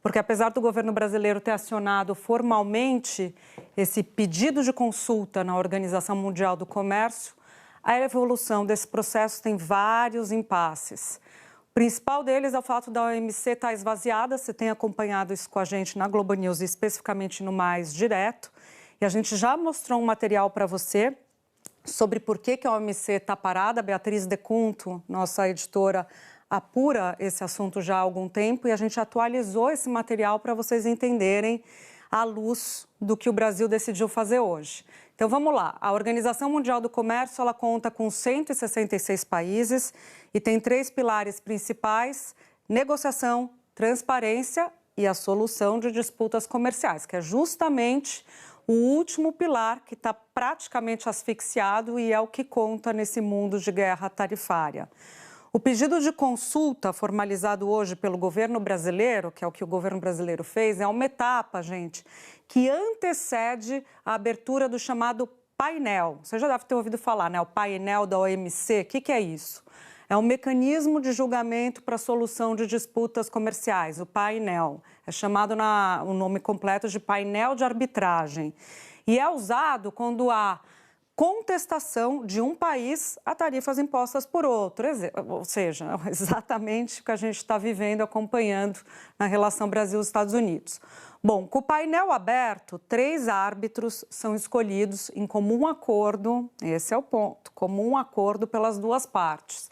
porque apesar do governo brasileiro ter acionado formalmente esse pedido de consulta na Organização Mundial do Comércio, a evolução desse processo tem vários impasses. O principal deles é o fato da OMC estar esvaziada. Você tem acompanhado isso com a gente na Globo News, especificamente no Mais Direto. E a gente já mostrou um material para você sobre por que a OMC está parada. A Beatriz Decunto, nossa editora, apura esse assunto já há algum tempo e a gente atualizou esse material para vocês entenderem à luz do que o Brasil decidiu fazer hoje. Então vamos lá, a Organização Mundial do Comércio ela conta com 166 países e tem 3 pilares principais: negociação, transparência e a solução de disputas comerciais, que é justamente o último pilar que está praticamente asfixiado e é o que conta nesse mundo de guerra tarifária. O pedido de consulta formalizado hoje pelo governo brasileiro, que é o que o governo brasileiro fez, é uma etapa, gente, que antecede a abertura do chamado painel. Você já deve ter ouvido falar, né? O painel da OMC. O que é isso? É um mecanismo de julgamento para a solução de disputas comerciais, o painel. É chamado o nome completo de painel de arbitragem. E é usado quando há contestação de um país a tarifas impostas por outro, ou seja, exatamente o que a gente está vivendo, acompanhando na relação Brasil-Estados Unidos. Bom, com o painel aberto, 3 árbitros são escolhidos em comum acordo, esse é o ponto, comum acordo pelas 2 partes.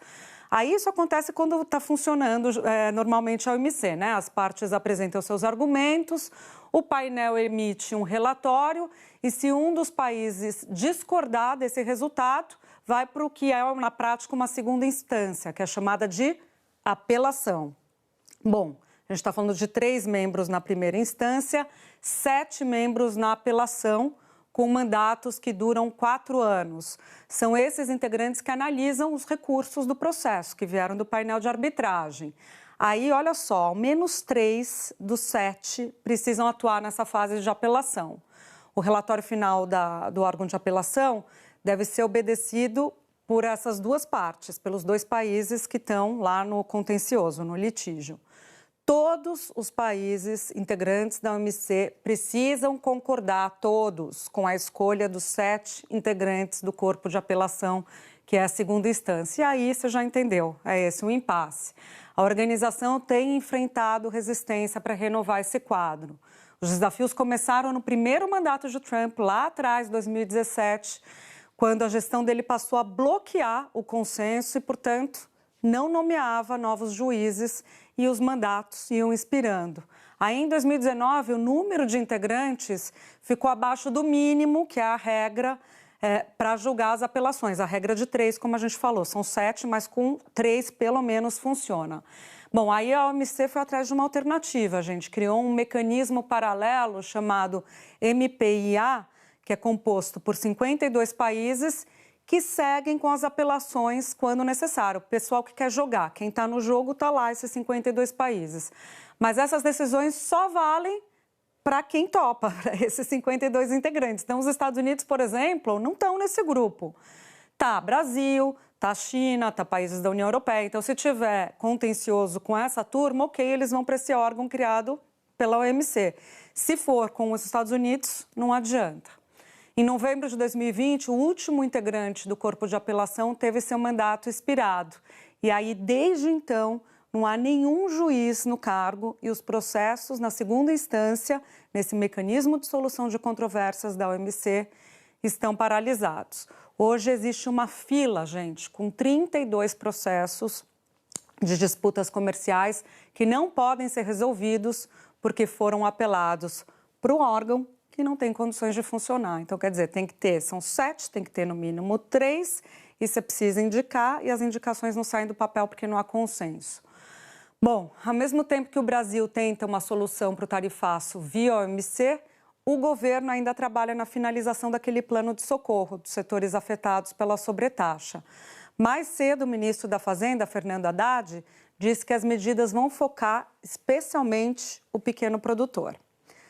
Aí isso acontece quando está funcionando normalmente a OMC, né? As partes apresentam seus argumentos, o painel emite um relatório e se um dos países discordar desse resultado, vai para o que é, na prática, uma segunda instância, que é chamada de apelação. Bom, a gente está falando de 3 membros na primeira instância, 7 membros na apelação, com mandatos que duram 4 anos. São esses integrantes que analisam os recursos do processo, que vieram do painel de arbitragem. Aí, olha só, ao menos 3 dos 7 precisam atuar nessa fase de apelação. O relatório final do órgão de apelação deve ser obedecido por essas 2 partes, pelos 2 países que estão lá no contencioso, no litígio. Todos os países integrantes da OMC precisam concordar, todos, com a escolha dos 7 integrantes do corpo de apelação, que é a segunda instância. E aí você já entendeu, é esse um impasse. A organização tem enfrentado resistência para renovar esse quadro. Os desafios começaram no primeiro mandato de Trump, lá atrás, 2017, quando a gestão dele passou a bloquear o consenso e, portanto, não nomeava novos juízes e os mandatos iam expirando. Aí, em 2019, o número de integrantes ficou abaixo do mínimo, que é a regra para julgar as apelações. A regra de 3, como a gente falou, são 7, mas com 3 pelo menos funciona. Bom, aí a OMC foi atrás de uma alternativa, gente. Criou um mecanismo paralelo chamado MPIA, que é composto por 52 países que seguem com as apelações quando necessário. O pessoal que quer jogar, quem está no jogo está lá, esses 52 países. Mas essas decisões só valem para quem topa, para esses 52 integrantes. Então, os Estados Unidos, por exemplo, não estão nesse grupo. Tá Brasil, tá China, tá países da União Europeia. Então, se tiver contencioso com essa turma, ok, eles vão para esse órgão criado pela OMC. Se for com os Estados Unidos, não adianta. Em novembro de 2020, o último integrante do corpo de apelação teve seu mandato expirado. E aí, desde então, não há nenhum juiz no cargo e os processos na segunda instância, nesse mecanismo de solução de controvérsias da OMC, estão paralisados. Hoje existe uma fila, gente, com 32 processos de disputas comerciais que não podem ser resolvidos porque foram apelados para o órgão que não tem condições de funcionar. Então, quer dizer, tem que ter, são 7, tem que ter no mínimo 3, e você precisa indicar, e as indicações não saem do papel porque não há consenso. Bom, ao mesmo tempo que o Brasil tenta uma solução para o tarifaço via OMC, o governo ainda trabalha na finalização daquele plano de socorro dos setores afetados pela sobretaxa. Mais cedo, o ministro da Fazenda, Fernando Haddad, disse que as medidas vão focar especialmente o pequeno produtor.